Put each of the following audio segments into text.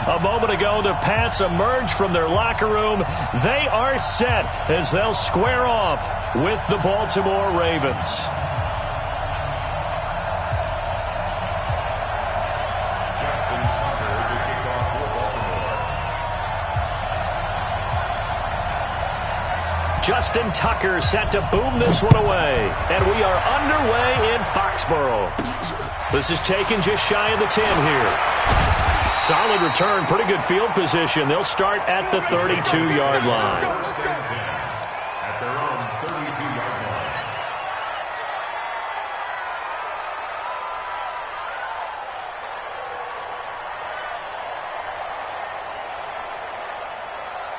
A moment ago, the Pats emerged from their locker room. They are set as they'll square off with the Baltimore Ravens. Justin Tucker set to boom this one away. And we are underway in Foxborough. This is taken just shy of the 10 here. Solid return, pretty good field position. They'll start at the 32-yard line. At their own 32-yard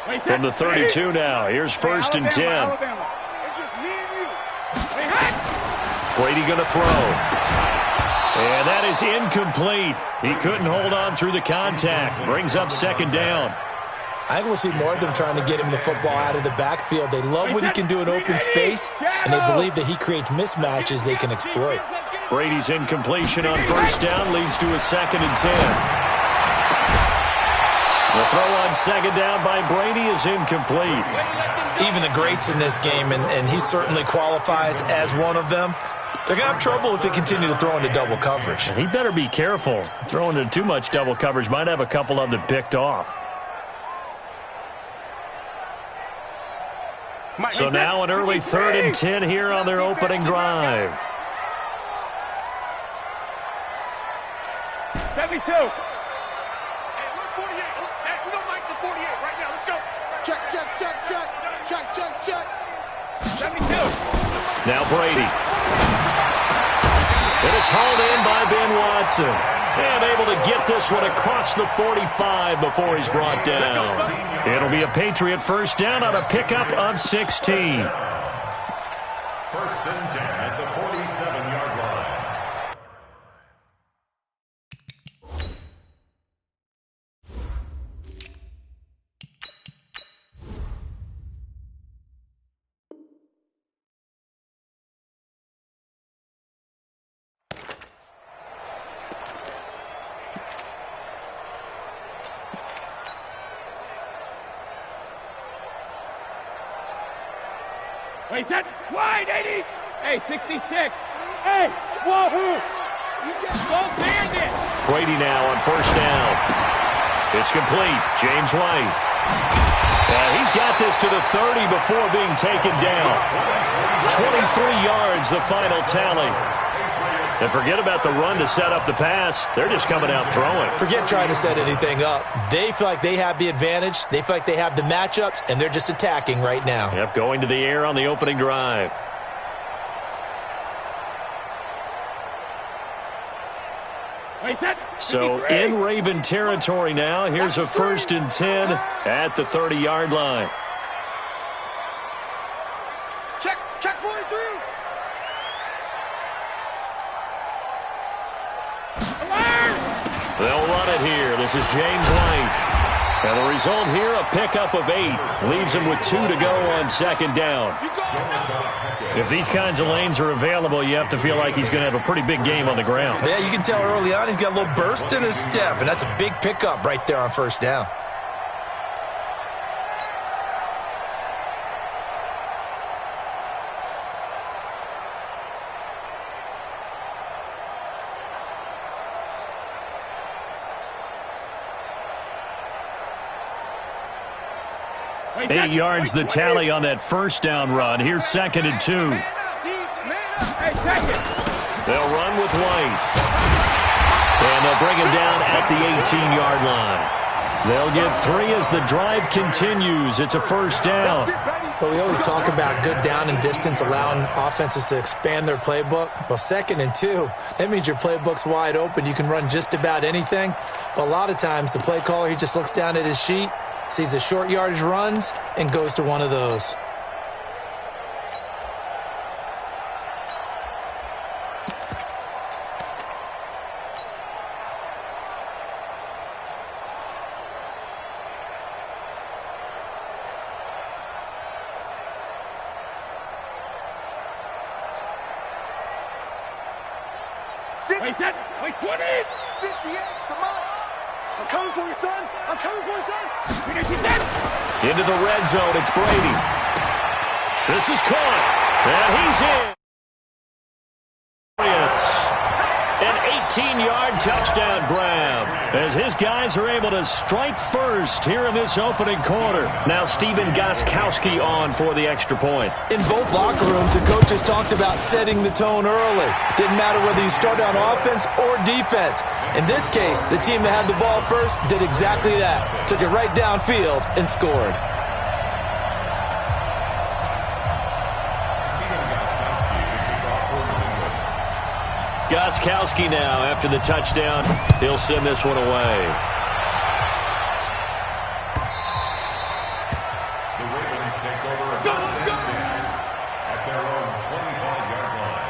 line. From the 32 now, here's first and 10. Brady going to throw. And that is incomplete. He couldn't hold on through the contact. Brings up second down. I think we'll see more of them trying to get him the football out of the backfield. They love what he can do in open space, and they believe that he creates mismatches they can exploit. Brady's incompletion on first down leads to a second and 10. The throw on second down by Brady is incomplete. Even the greats in this game, and he certainly qualifies as one of them, they're going to have trouble if they continue to throw into double coverage. He better be careful. Throwing into too much double coverage might have a couple of them picked off. So now an early 3rd and 10 here on their opening drive. 72. Hey, look, 48. Hey, we don't like the 48 right now. Let's go. Check, check, check, check. Check, check, check. 72. Now Brady. And it's hauled in by Ben Watson. And able to get this one across the 45 before he's brought down. It'll be a Patriot first down on a pickup of 16. First and 10 at the 47-yard line. Wait, that wide, 80. Hey, 66. Hey, wahoo. Go bandit. Brady now on first down. It's complete. James White. He's got this to the 30 before being taken down. 23 yards, the final tally. And forget about the run to set up the pass. They're just coming out throwing. Forget trying to set anything up. They feel like they have the advantage. They feel like they have the matchups, and they're just attacking right now. Yep, going to the air on the opening drive. So in Raven territory now. Here's a first and 10 at the 30-yard line. Check 43. They'll run it here. This is James White. And the result here, a pickup of 8. Leaves him with 2 to go on second down. If these kinds of lanes are available, you have to feel like he's going to have a pretty big game on the ground. Yeah, you can tell early on he's got a little burst in his step, and that's a big pickup right there on first down. Eight yards the tally on that first down run. Here's second and 2. They'll run with White. And they'll bring him down at the 18-yard line. They'll get 3 as the drive continues. It's a first down. But we always talk about good down and distance, allowing offenses to expand their playbook. Well, second and 2, that means your playbook's wide open. You can run just about anything. But a lot of times, the play caller, he just looks down at his sheet, sees the short yardage runs, and goes to one of those. Wait, 20. 58, come on. I'm coming for you, son. Into the red zone, it's Brady. This is caught, and he's in. An 18-yard touchdown grab as his guys are able to strike first here in this opening quarter. Now Stephen Gostkowski on for the extra point. In both locker rooms, the coaches talked about setting the tone early. Didn't matter whether you started on offense or defense. In this case, the team that had the ball first did exactly that. Took it right downfield and scored. Gostkowski now, after the touchdown, he'll send this one away. The Ravens take over a first and 6 at their own 25-yard line.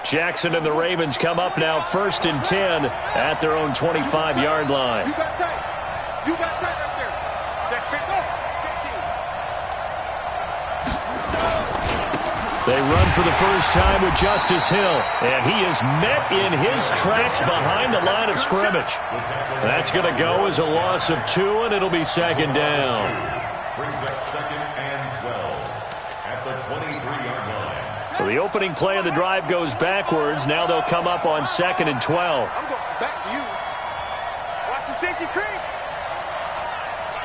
Jackson and the Ravens come up now first and 10 at their own 25-yard line. You got tight. You got tight right there. Check, pick up. They run for the first time with Justice Hill, and he is met in his tracks behind the line of scrimmage. That's going to go as a loss of 2, and it'll be second down. Brings up second and 12 at the 23-yard line. So the opening play of the drive goes backwards. Now they'll come up on second and 12. I'm going back to you. Watch the safety creep.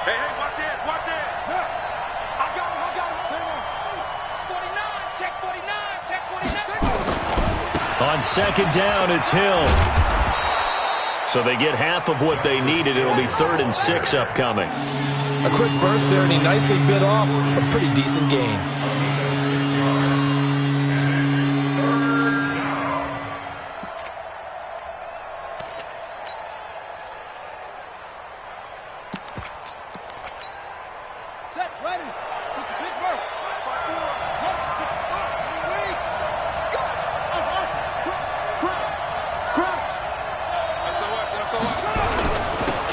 Hey, watch it, watch it. No. I got him. 49, check 49. On second down, it's Hill. So they get half of what they needed. It'll be 3rd and 6 upcoming. A quick burst there, and he nicely bit off a pretty decent gain.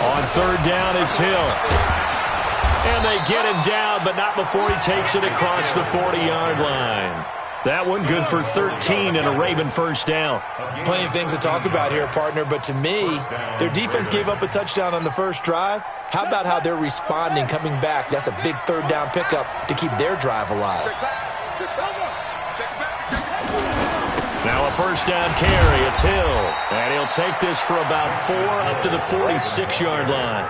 On third down, it's Hill. And they get him down, but not before he takes it across the 40-yard line. That one good for 13 and a Raven first down. Plenty of things to talk about here, partner, but to me, their defense gave up a touchdown on the first drive. How about how they're responding, coming back? That's a big third down pickup to keep their drive alive. Now a first down carry. It's Hill. And he'll take this for about 4 up to the 46-yard line.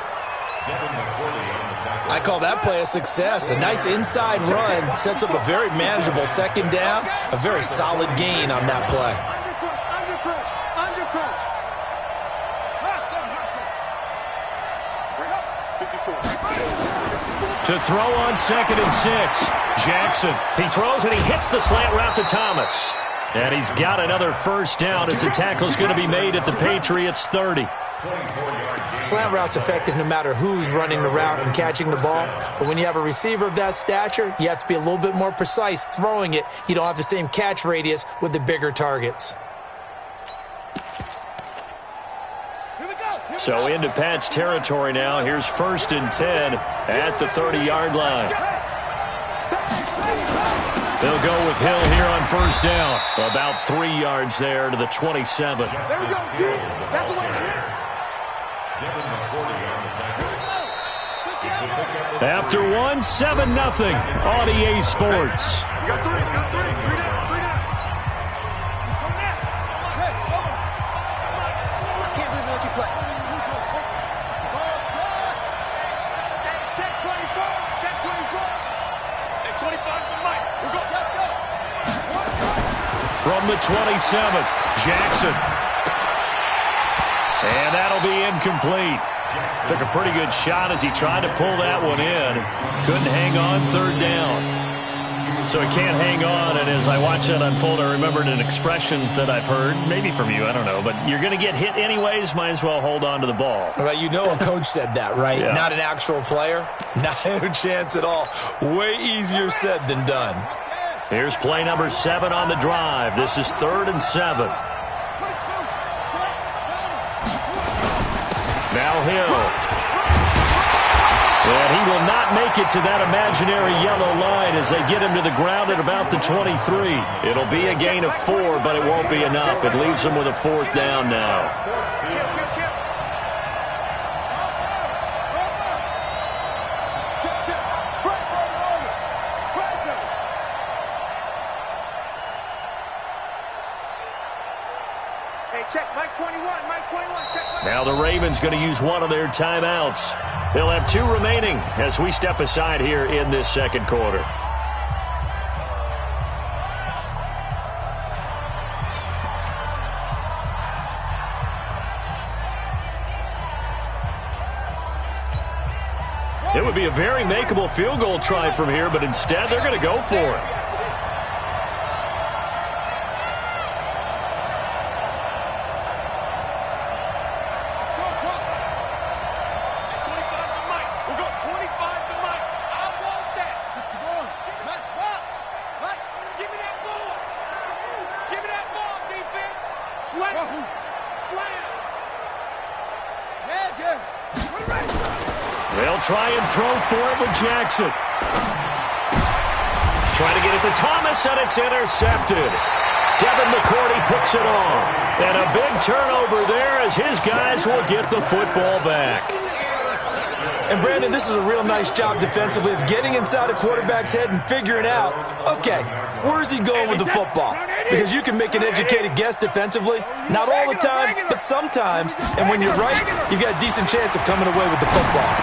I call that play a success. A nice inside run sets up a very manageable second down. A very solid gain on that play. To throw on second and 6. Jackson. He throws and he hits the slant route to Thomas. And he's got another first down as the tackle's going to be made at the Patriots' 30. Slant route's effective no matter who's running the route and catching the ball. But when you have a receiver of that stature, you have to be a little bit more precise throwing it. You don't have the same catch radius with the bigger targets. So into Pat's territory now. Here's first and 10 at the 30-yard line. They'll go with Hill here on first down. About 3 yards there to the 27. There we go, dude. That's the way to hit. After one, 7-0 on EA Sports. You got three. Three down. Hey, over. I can't believe they let you play. Hey, check 24. Check 24. Hey, 25 for Mike. We're going. Let's go. From the 27, Jackson. And that'll be incomplete. Took a pretty good shot as he tried to pull that one in. Couldn't hang on third down. So he can't hang on, and as I watch that unfold, I remembered an expression that I've heard, maybe from you, I don't know, but you're going to get hit anyways, might as well hold on to the ball. Well, you know a coach said that, right? Yeah. Not an actual player? No chance at all. Way easier said than done. Here's play number 7 on the drive. This is 3rd and 7. Now Hill. And he will not make it to that imaginary yellow line as they get him to the ground at about the 23. It'll be a gain of 4, but it won't be enough. It leaves them with a 4th down now. Check, Mike 21, Mike 21, check. Now the Ravens going to use one of their timeouts. They'll have 2 remaining as we step aside here in this second quarter. It would be a very makeable field goal try from here, but instead they're going to go for it. They'll try and throw for it with Jackson. Trying to get it to Thomas, and it's intercepted. Devin McCourty picks it off. And a big turnover there as his guys will get the football back. And, Brandon, this is a real nice job defensively of getting inside a quarterback's head and figuring out, okay, where's he going with the football? Because you can make an educated guess defensively. Not all the time, but sometimes. And when you're right, you've got a decent chance of coming away with the football.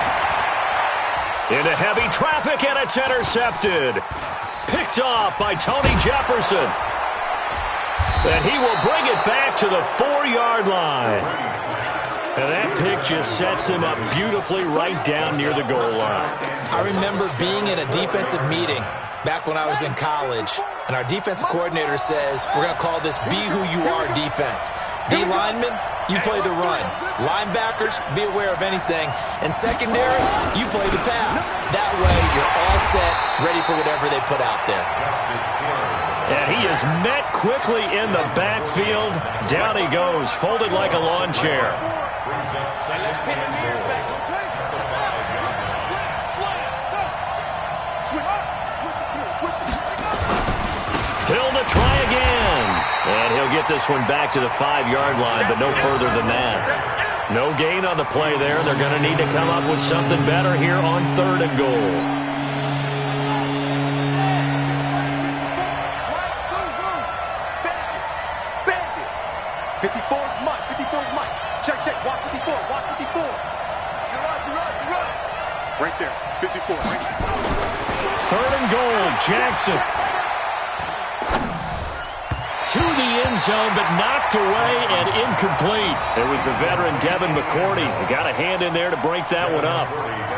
Into heavy traffic, and it's intercepted. Picked off by Tony Jefferson. And he will bring it back to the 4-yard line. And that pick just sets him up beautifully right down near the goal line. I remember being in a defensive meeting back when I was in college, and our defensive coordinator says, we're going to call this Be Who You Are defense. D linemen, you play the run. Linebackers, be aware of anything. And secondary, you play the pass. That way, you're all set, ready for whatever they put out there. And he is met quickly in the backfield. Down he goes, folded like a lawn chair. Hill to try again. And he'll get this one back to the 5-yard line, but no further than that. No gain on the play there. They're going to need to come up with something better here on 3rd and goal. Right there, 54. Right there. 3rd and goal, Jackson. To the end zone, but knocked away and incomplete. There was the veteran Devin McCourty. He got a hand in there to break that one up.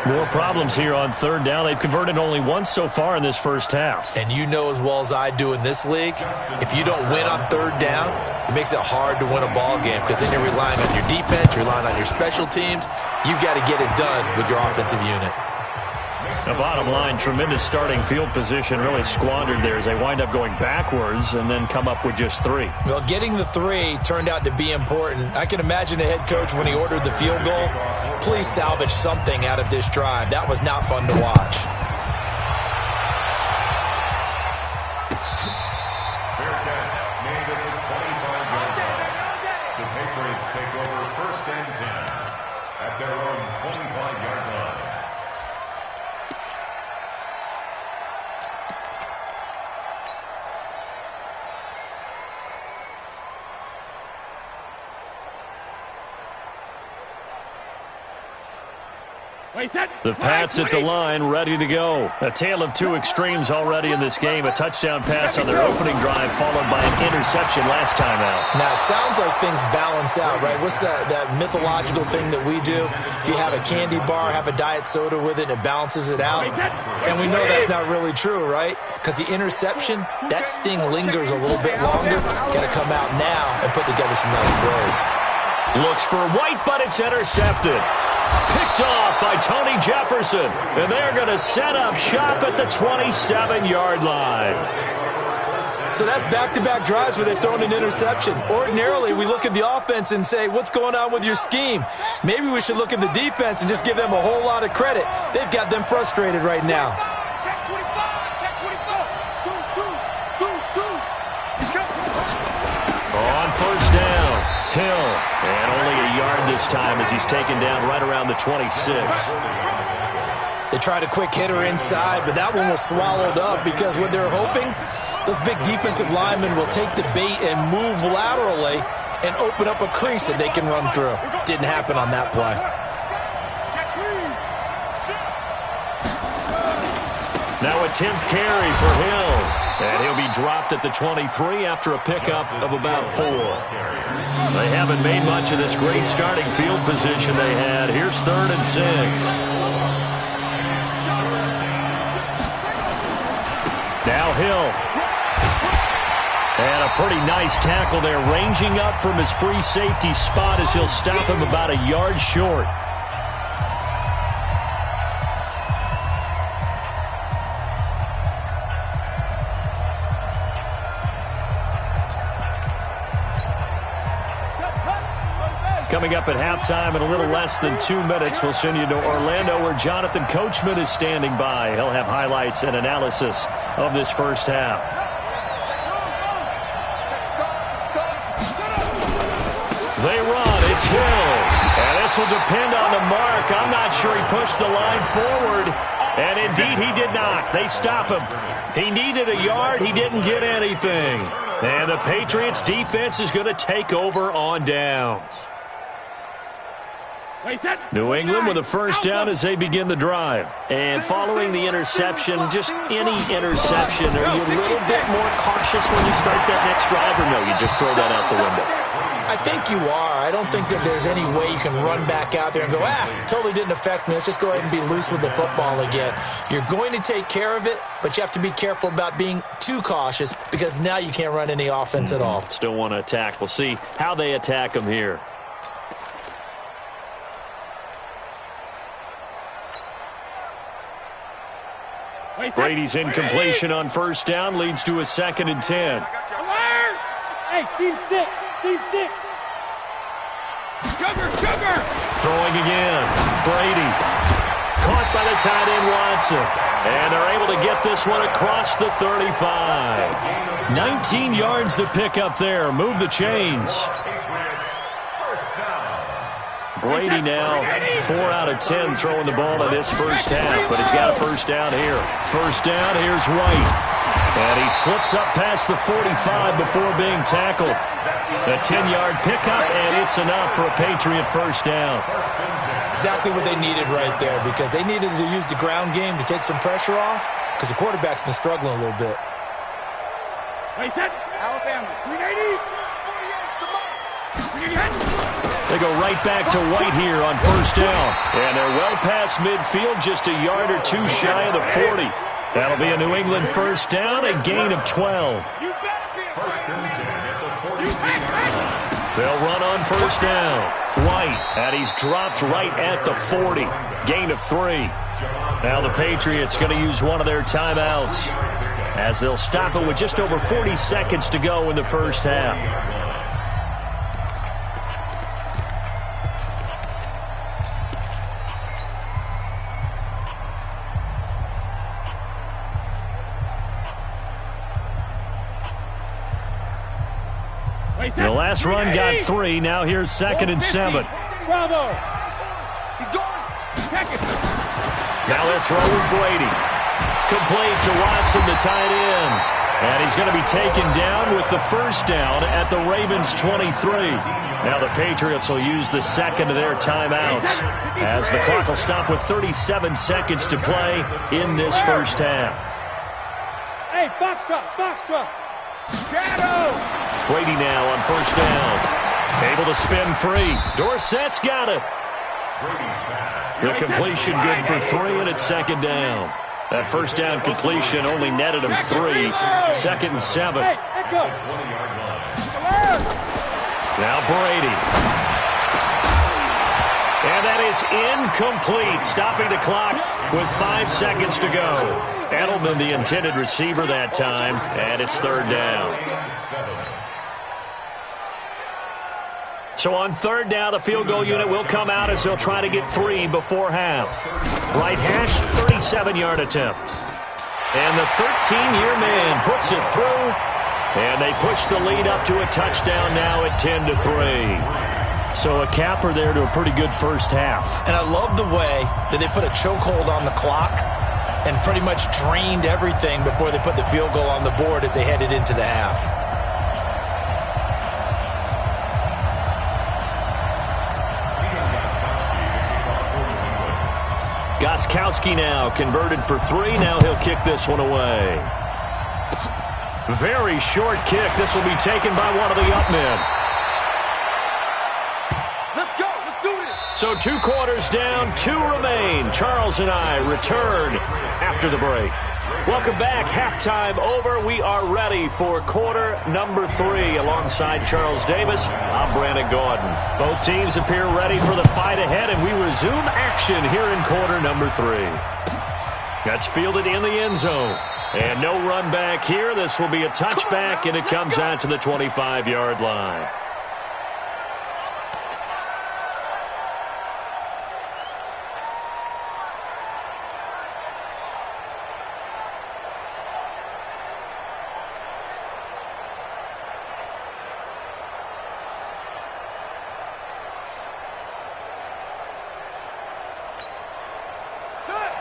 More problems here on 3rd down. They've converted only once so far in this first half. And you know as well as I do in this league, if you don't win on 3rd down, it makes it hard to win a ball game because then you're relying on your defense, you're relying on your special teams. You've got to get it done with your offensive unit. The bottom line, tremendous starting field position, really squandered there as they wind up going backwards and then come up with just 3. Well, getting the 3 turned out to be important. I can imagine the head coach when he ordered the field goal, please salvage something out of this drive. That was not fun to watch. Fair catch made at the 25-yard line. The Patriots take over 1st and 10 at their own 25-yard line. The Pats at the line, ready to go. A tale of two extremes already in this game. A touchdown pass on their opening drive, followed by an interception last time out. Now, it sounds like things balance out, right? What's that mythological thing that we do? If you have a candy bar, have a diet soda with it, it balances it out. And we know that's not really true, right? Because the interception, that sting lingers a little bit longer. Got to come out now and put together some nice plays. Looks for White, but it's intercepted. Picked off by Tony Jefferson. And they're going to set up shop at the 27-yard line. So that's back-to-back drives where they're throwing an interception. Ordinarily, we look at the offense and say, what's going on with your scheme? Maybe we should look at the defense and just give them a whole lot of credit. They've got them frustrated right now. Check 25. Check 24. On first down, Hill. And only a yard this time as he's taken down right around the 26. They tried a quick hitter inside, but that one was swallowed up because what they're hoping, those big defensive linemen will take the bait and move laterally and open up a crease that they can run through. Didn't happen on that play. Now a 10th carry for Hill. And he'll be dropped at the 23 after a pickup of about 4. They haven't made much of this great starting field position they had. Here's 3rd and 6. Now Hill. And a pretty nice tackle there, ranging up from his free safety spot as he'll stop him about a yard short. Coming up at halftime in a little less than 2 minutes, we'll send you to Orlando where Jonathan Coachman is standing by. He'll have highlights and analysis of this first half. They run. It's Hill. And this will depend on the mark. I'm not sure he pushed the line forward. And indeed he did not. They stop him. He needed a yard. He didn't get anything. And the Patriots defense is going to take over on downs. New England with a first down as they begin the drive. And following the interception, just any interception, are you a little bit more cautious when you start that next drive, or no, you just throw that out the window? I think you are. I don't think that there's any way you can run back out there and go, totally didn't affect me. Let's just go ahead and be loose with the football again. You're going to take care of it, but you have to be careful about being too cautious because now you can't run any offense at all. Still want to attack. We'll see how they attack them here. Brady's incompletion on first down leads to a 2nd and 10. Hey, team 6. Team 6. Sugar. Throwing again. Brady. Caught by the tight end Watson. And they're able to get this one across the 35. 19 yards to pick up there. Move the chains. Brady now 4 out of 10 throwing the ball in this first half, but he's got a first down here. First down, here's White. And he slips up past the 45 before being tackled. A 10-yard pickup, and it's enough for a Patriot first down. Exactly what they needed right there because they needed to use the ground game to take some pressure off because the quarterback's been struggling a little bit. Alabama. 380. They go right back to White here on first down. And they're well past midfield, just a yard or two shy of the 40. That'll be a New England first down, a gain of 12. They'll run on first down. White, and he's dropped right at the 40. Gain of 3. Now the Patriots going to use one of their timeouts as they'll stop it with just over 40 seconds to go in the first half. The last run got 3. Now here's 2nd and 7. Bravo. He's going. Now they're throwing Brady. Complete to Watson, the tight end. And he's going to be taken down with the first down at the Ravens' 23. Now the Patriots will use the second of their timeouts as the clock will stop with 37 seconds to play in this first half. Hey, foxtrot. Shadow. Brady now on first down. Able to spin free. Dorsett's got it. The completion good for 3, and it's second down. That first down completion only netted him 3. Second and 7. Now Brady. And that is incomplete, stopping the clock with 5 seconds to go. Edelman, the intended receiver that time, and it's third down. So on third down, the field goal unit will come out as they'll try to get 3 before half. Right hash, 37-yard attempt. And the 13-year man puts it through, and they push the lead up to a touchdown now at 10-3. So a capper there to a pretty good first half. And I love the way that they put a chokehold on the clock and pretty much drained everything before they put the field goal on the board as they headed into the half. Gostkowski now converted for 3. Now he'll kick this one away. Very short kick. This will be taken by one of the up men. Let's go. Let's do this. So 2 quarters down, 2 remain. Charles and I return after the break. Welcome back. Halftime over. We are ready for quarter number 3. Alongside Charles Davis, I'm Brandon Gordon. Both teams appear ready for the fight ahead, and we resume action here in quarter number 3. That's fielded in the end zone. And no run back here. This will be a touchback, and it comes out to the 25-yard line.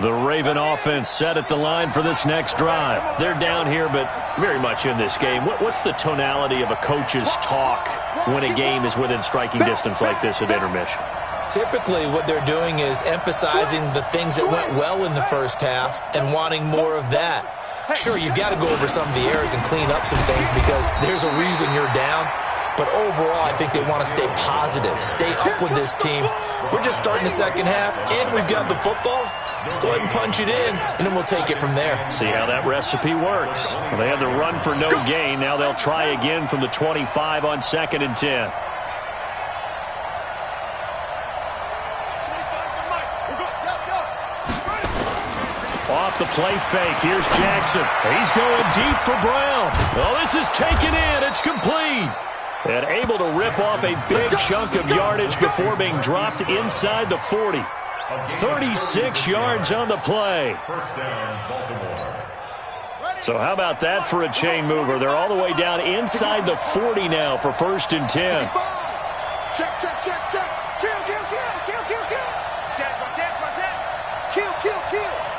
The Raven offense set at the line for this next drive. They're down here, but very much in this game. What's the tonality of a coach's talk when a game is within striking distance like this at intermission? Typically, what they're doing is emphasizing the things that went well in the first half and wanting more of that. Sure, you've got to go over some of the errors and clean up some things because there's a reason you're down. But overall, I think they want to stay positive, stay up with this team. We're just starting the second half, and we've got the football. Let's go ahead and punch it in, and then we'll take it from there. See how that recipe works. Well, they had the run for no gain. Now they'll try again from the 25 on 2nd and 10. Off the play fake. Here's Jackson. He's going deep for Brown. Oh, this is taken in. It's complete. And able to rip off a big chunk of yardage before being dropped inside the 40. 36 yards on the play. First down, Baltimore. So how about that for a chain mover? They're all the way down inside the 40 now for 1st and 10. Check. Kill. Kill.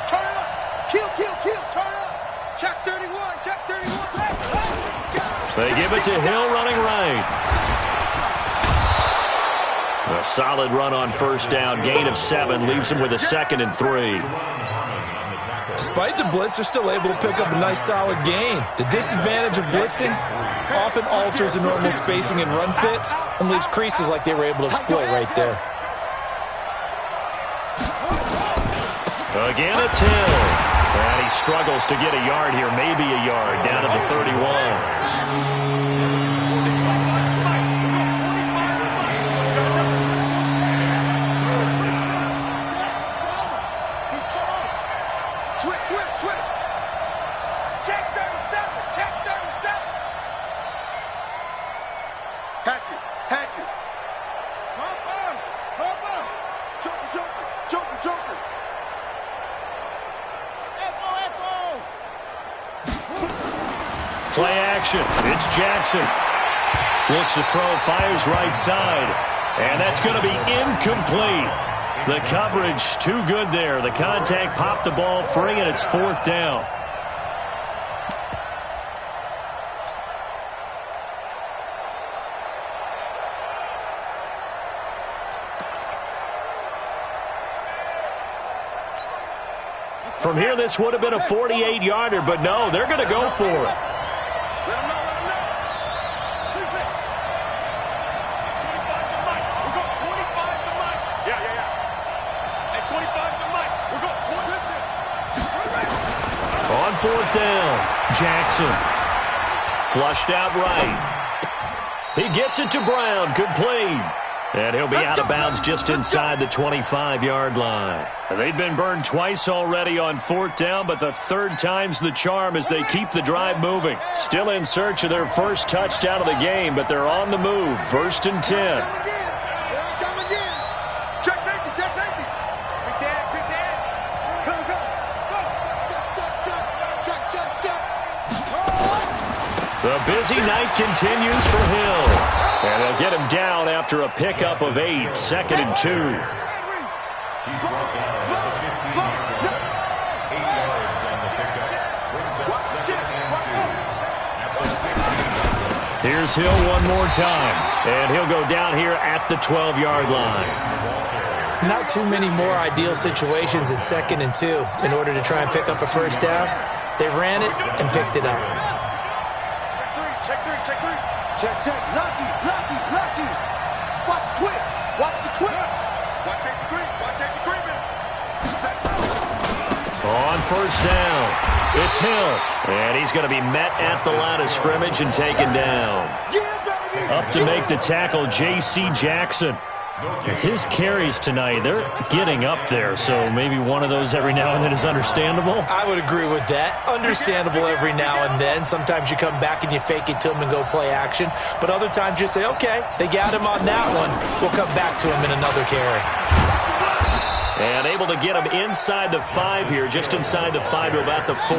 Turn it up. Kill. Turn it up. Check 31. They give it to Hill running right. A solid run on first down. Gain of 7 leaves them with a 2nd and 3. Despite the blitz, they're still able to pick up a nice, solid gain. The disadvantage of blitzing often alters the normal spacing and run fits and leaves creases like they were able to exploit right there. Again, it's Hill. And he struggles to get a yard here, maybe a yard, down to the 31. Hatchet. Come on. Joker. Play action. It's Jackson. Looks to throw, fires right side. And that's going to be incomplete. The coverage too good there. The contact popped the ball free, and it's 4th down. From here, this would have been a 48-yarder, but no, they're going to go for it. Let him know, let him know. 25 to Mike. We're going 25 to Mike. Yeah. At 25 to Mike. We're going 20. On fourth down, Jackson. Flushed out right. He gets it to Brown, complete. And he'll be out of bounds just inside the 25-yard line. They've been burned twice already on fourth down, but the third time's the charm as they keep the drive moving. Still in search of their first touchdown of the game, but they're on the move. First and 10. Here I come again. Check safety, check safety. Big dance. Go. Check. The busy night continues for Hill. And they'll get him down after a pickup of 8, second and 2. He's brought down at the 15-yard line. 8 yards on the pickup. Brings up second and 2. At the 15-yard line. Here's Hill one more time. And he'll go down here at the 12-yard line. Not too many more ideal situations at second and 2 in order to try and pick up a first down. They ran it and picked it up. Check three. Check. Lucky. Watch the twist. Watch safety creeping. On first down, it's Hill. And he's going to be met at the line of scrimmage and taken down. Up to make the tackle, J.C. Jackson. His carries tonight, they're getting up there, so maybe one of those every now and then is understandable. I would agree with that. Understandable every now and then. Sometimes you come back and you fake it to him and go play action. But other times you say, okay, they got him on that one. We'll come back to him in another carry. And able to get him inside the 5 here, just inside the 5 to about the 4.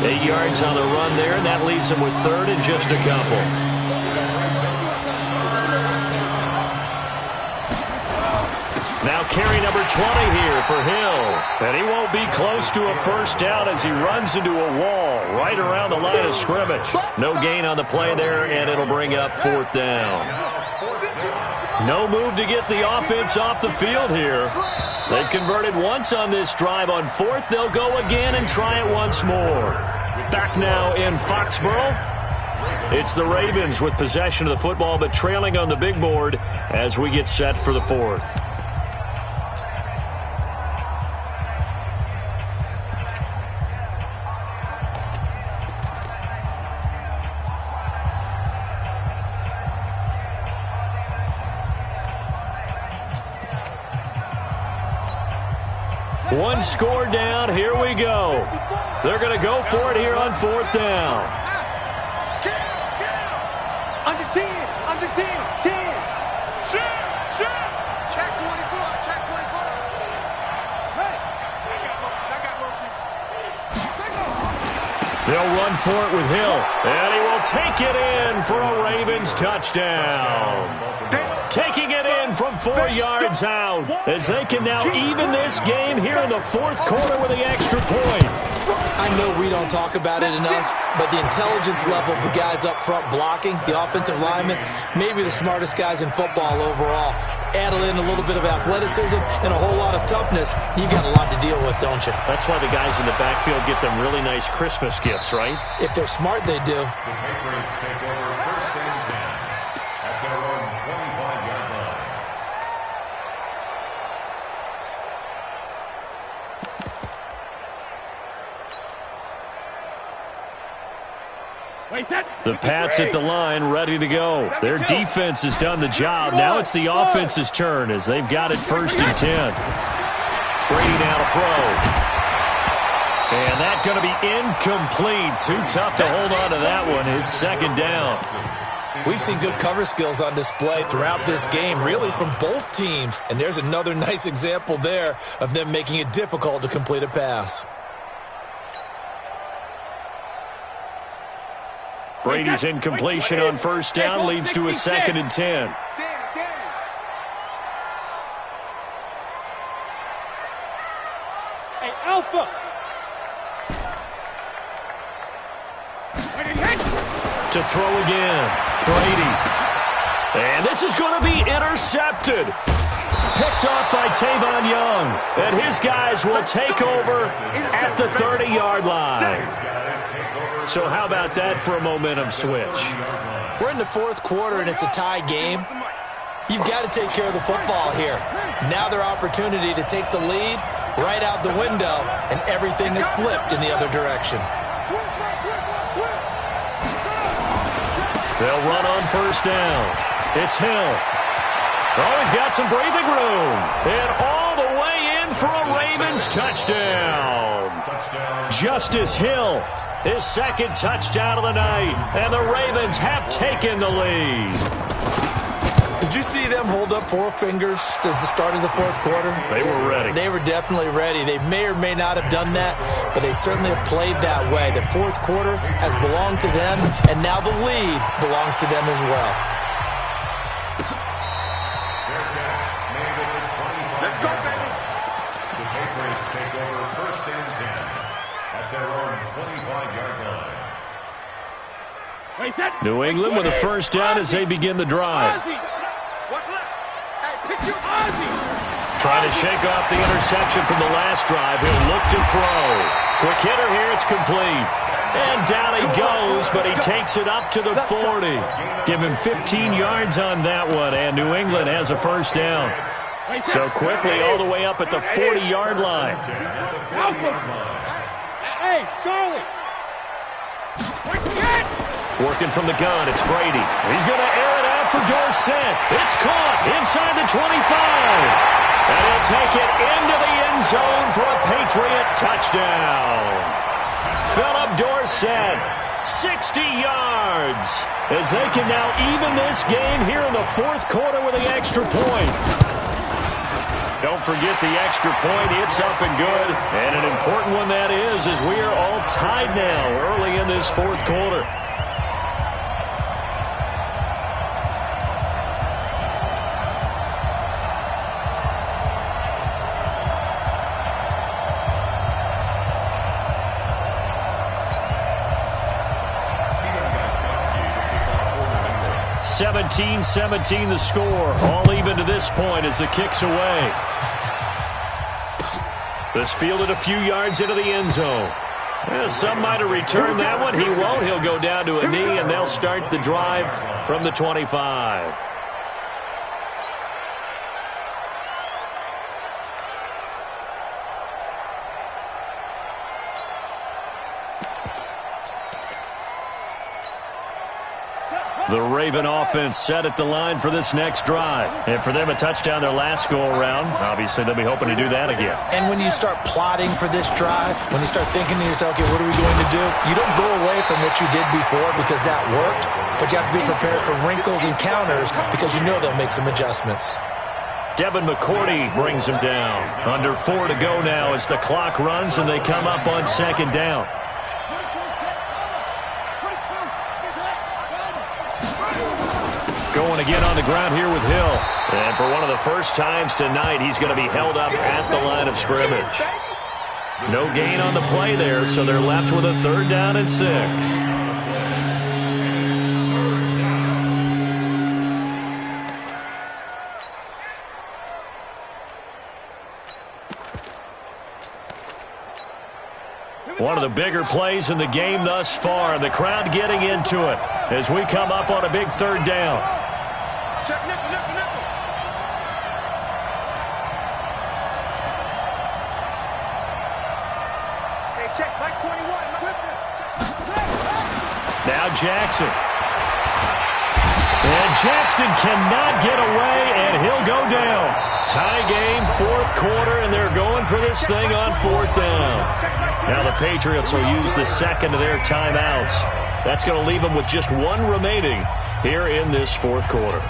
8 yards on the run there, and that leaves him with third and just a couple. Now carry number 20 here for Hill. And he won't be close to a first down as he runs into a wall right around the line of scrimmage. No gain on the play there, and it'll bring up fourth down. No move to get the offense off the field here. They've converted once on this drive. On fourth, they'll go again and try it once more. Back now in Foxborough. It's the Ravens with possession of the football, but trailing on the big board as we get set for the fourth. One score down. Here we go. They're going to go for it here on fourth down. Under 10. 10. Shoot. Check 24. Hey, I got motion. They'll run for it with Hill. And he will take it in for a Ravens touchdown. Taking it in from 4 yards out as they can now even this game here in the fourth quarter with the extra point. I know we don't talk about it enough, but the intelligence level of the guys up front blocking, the offensive linemen, maybe the smartest guys in football overall. Add in a little bit of athleticism and a whole lot of toughness, you got a lot to deal with, don't you? That's why the guys in the backfield get them really nice Christmas gifts, right? If they're smart, they do. The Patriots take over first and 10 at their own 25-yard line. The Pats at the line, ready to go. Their defense has done the job. Now it's the offense's turn as they've got it first and 10. Brady now to throw. And that's going to be incomplete. Too tough to hold on to that one. It's second down. We've seen good cover skills on display throughout this game, really from both teams. And there's another nice example there of them making it difficult to complete a pass. Brady's incompletion on first down leads to a second and 10. Hey, Alpha. To throw again, Brady. And this is going to be intercepted. Picked off by Tavon Young. And his guys will take over at the 30-yard line. So how about that for a momentum switch? We're in the fourth quarter, and it's a tie game. You've got to take care of the football here. Now their opportunity to take the lead right out the window, and everything is flipped in the other direction. They'll run on first down. It's Hill. Oh, he's got some breathing room. And all the way in for a Ravens touchdown. Justice Hill, his second touchdown of the night. And the Ravens have taken the lead. Did you see them hold up four fingers at the start of the fourth quarter? They were ready. They were definitely ready. They may or may not have done that, but they certainly have played that way. The fourth quarter has belonged to them, and now the lead belongs to them as well. Let's go, baby. The Patriots take over first and 10 at their own 25-yard line. New England with a first down as they begin the drive. What's left? Hey, pick your Trying to shake off the interception from the last drive. He'll look to throw. Quick hitter here. It's complete. And down he goes, but he takes it up to the 40. Give him 15 yards on that one, and New England has a first down. So quickly all the way up at the 40-yard line. Hey, Charlie. Working from the gun, it's Brady. He's going to air it out for Dorsett. It's caught inside the 25. And he'll take it into the end zone for a Patriot touchdown. Philip Dorsett, 60 yards, as they can now even this game here in the fourth quarter with the extra point. Don't forget the extra point. It's up and good. And an important one that is, as we are all tied now early in this fourth quarter. Seventeen 17 the score. All even to this point as the kick's away. This fielded a few yards into the end zone. Some might have returned that one. He won't. He'll go down to a knee, and they'll start the drive from the 25. The Raven offense set at the line for this next drive. And for them, a touchdown their last go-around. Obviously, they'll be hoping to do that again. And when you start plotting for this drive, when you start thinking to yourself, okay, what are we going to do? You don't go away from what you did before because that worked, but you have to be prepared for wrinkles and counters because you know they'll make some adjustments. Devin McCourty brings him down. Under 4 to go now as the clock runs and they come up on second down. Going again on the ground here with Hill. And for one of the first times tonight, he's going to be held up at the line of scrimmage. No gain on the play there, so they're left with a third down and 6. One of the bigger plays in the game thus far, and the crowd getting into it as we come up on a big third down. Check nickel, nickel, nickel. Hey, check Mike 21. Now Jackson. And Jackson cannot get away, and he'll go down. Tie game, fourth quarter, and they're going for this thing on fourth down. Now the Patriots will use the second of their timeouts. That's going to leave them with just one remaining here in this fourth quarter.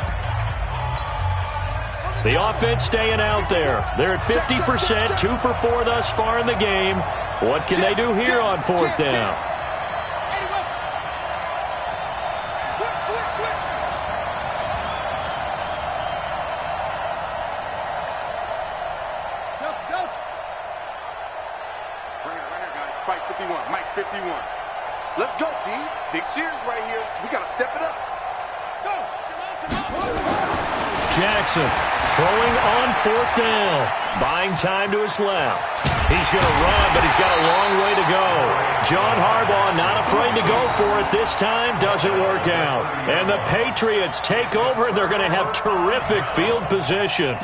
The offense staying out there. They're at 50%, 2 for 4 thus far in the game. What can they do here on fourth down? Fight 51, Mike 51. Let's go, D. Big series right here. We got to step it up. Go. Jackson throwing on 4th down. Buying time to his left. He's going to run, but he's got a long way to go. John Harbaugh not afraid to go for it this time. Doesn't work out. And the Patriots take over, and they're going to have terrific field position.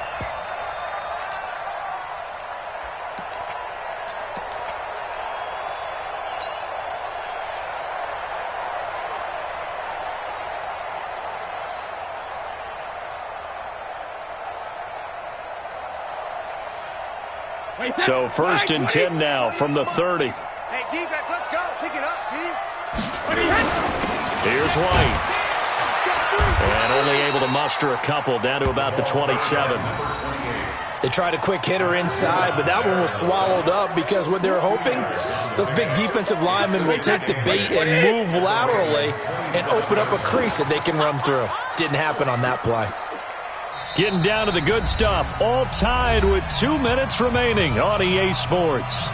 So 1st and 10 now from the 30. Hey, defense, let's go. Pick it up, team. Here's White. And only able to muster a couple down to about the 27. They tried a quick hitter inside, but that one was swallowed up because what they're hoping, those big defensive linemen will take the bait and move laterally and open up a crease that they can run through. Didn't happen on that play. Getting down to the good stuff, all tied with 2 minutes remaining on EA Sports.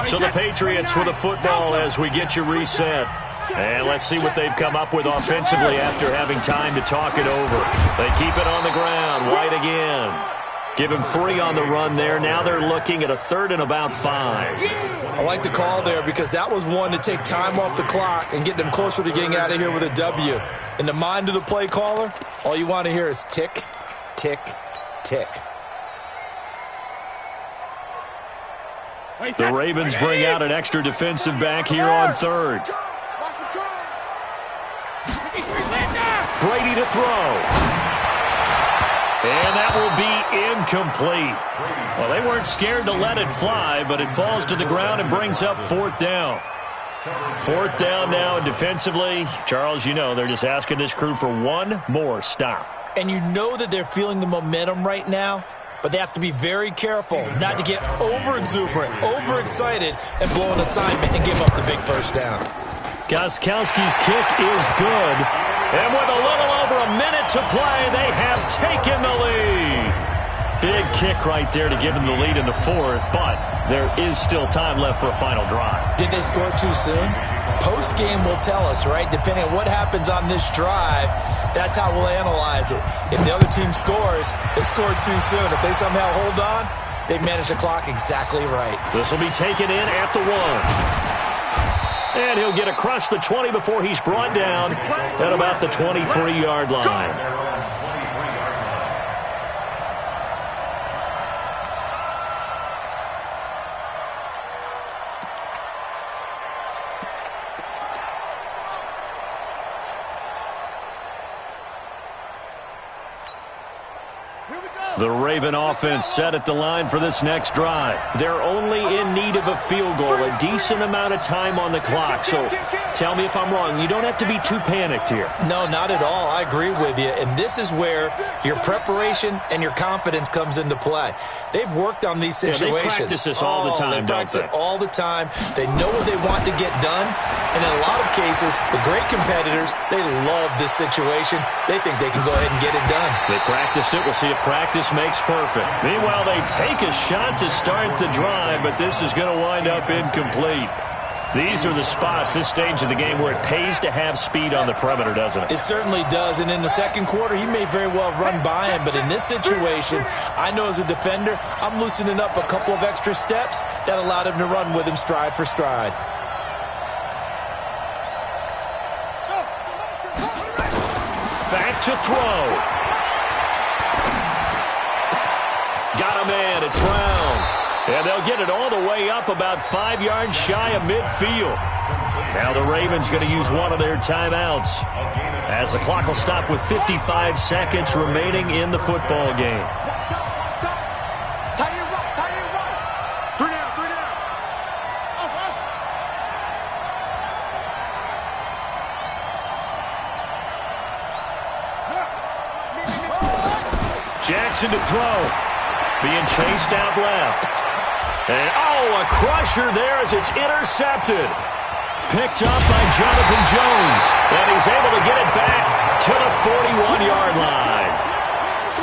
So the Patriots with the football as we get you reset. And let's see what they've come up with offensively after having time to talk it over. They keep it on the ground. White again. Give him 3 on the run there. Now they're looking at a 3rd and about 5. I like the call there because that was one to take time off the clock and get them closer to getting out of here with a W. In the mind of the play caller, all you want to hear is tick, tick, tick. The Ravens bring out an extra defensive back here on 3rd. Brady to throw. And that will be incomplete. Well, they weren't scared to let it fly, but it falls to the ground and brings up 4th down. 4th down now, and defensively, Charles, you know, they're just asking this crew for one more stop. And you know that they're feeling the momentum right now, but they have to be very careful not to get over-exuberant, over-excited, and blow an assignment and give up the big 1st down. Gostkowski's kick is good. And with a little over a minute to play, they have taken the lead. Big kick right there to give them the lead in the 4th, but there is still time left for a final drive. Did they score too soon? Post-game will tell us, right? Depending on what happens on this drive, that's how we'll analyze it. If the other team scores, they scored too soon. If they somehow hold on, they manage the clock exactly right. This will be taken in at the 1. And he'll get across the 20 before he's brought down at about the 23-yard line. The Raven offense set at the line for this next drive. They're only in need of a field goal, a decent amount of time on the clock. So tell me if I'm wrong. You don't have to be too panicked here. No, not at all. I agree with you. And this is where your preparation and your confidence comes into play. They've worked on these situations. Yeah, they practice this all the time, they practice it all the time. They know what they want to get done. And in a lot of cases, the great competitors, they love this situation. They think they can go ahead and get it done. They practiced it. We'll see if practice makes perfect. Meanwhile, they take a shot to start the drive, but this is going to wind up incomplete. These are the spots, this stage of the game, where it pays to have speed on the perimeter, doesn't it? It certainly does, and in the second quarter, he may very well run by him, but in this situation, I know as a defender, I'm loosening up a couple of extra steps that allowed him to run with him stride for stride. Back to throw. Got a man, it's Brown. And they'll get it all the way up about 5 yards shy of midfield. Now the Ravens going to use one of their timeouts as the clock will stop with 55 seconds remaining in the football game. Jackson to throw. Being chased out left. And, a crusher there as it's intercepted. Picked up by Jonathan Jones. And he's able to get it back to the 41-yard line.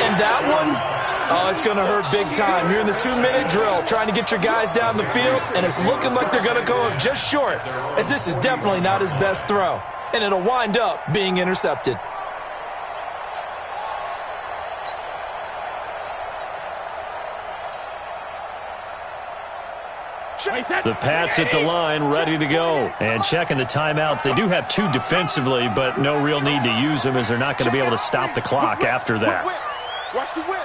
And that one, it's going to hurt big time. You're in the 2-minute drill trying to get your guys down the field, and it's looking like they're going to go up just short, as this is definitely not his best throw. And it'll wind up being intercepted. The Pats at the line, ready to go. And checking the timeouts. They do have 2 defensively, but no real need to use them as they're not going to be able to stop the clock after that. Watch the whip.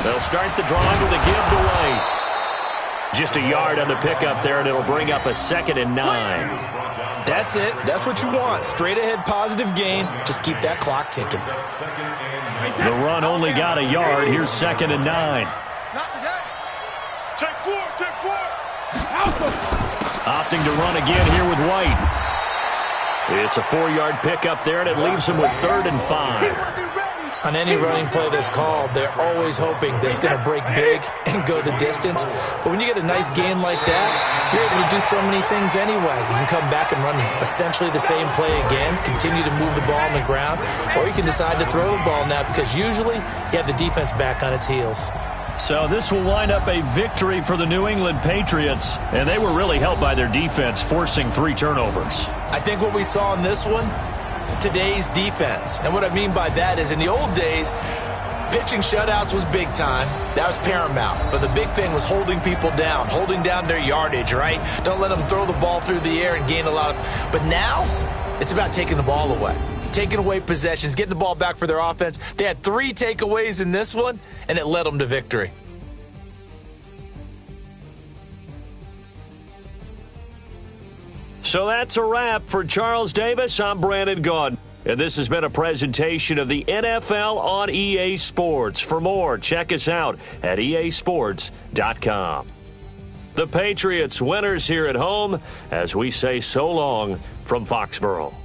They'll start the drive with a give to White. Just a yard on the pickup there, and it'll bring up a 2nd and 9. That's it. That's what you want. Straight ahead positive gain. Just keep that clock ticking. The run only got a yard. Here's 2nd and 9. Take 4. Opting to run again here with White. It's a 4-yard pickup there, and it leaves him with 3rd and 5. On any running play that's called, they're always hoping that it's going to break big and go the distance. But when you get a nice gain like that, you're able to do so many things anyway. You can come back and run essentially the same play again, continue to move the ball on the ground, or you can decide to throw the ball now because usually you have the defense back on its heels. So this will wind up a victory for the New England Patriots, and they were really helped by their defense, forcing 3 turnovers. I think what we saw in this one, today's defense. And what I mean by that is in the old days, pitching shutouts was big time. That was paramount. But the big thing was holding people down, holding down their yardage, right? Don't let them throw the ball through the air and gain a lot of... But now, it's about taking the ball away. Taking away possessions, getting the ball back for their offense. They had 3 takeaways in this one, and it led them to victory. So that's a wrap for Charles Davis. I'm Brandon Gaudin. And this has been a presentation of the NFL on EA Sports. For more, check us out at easports.com. The Patriots winners here at home as we say so long from Foxborough.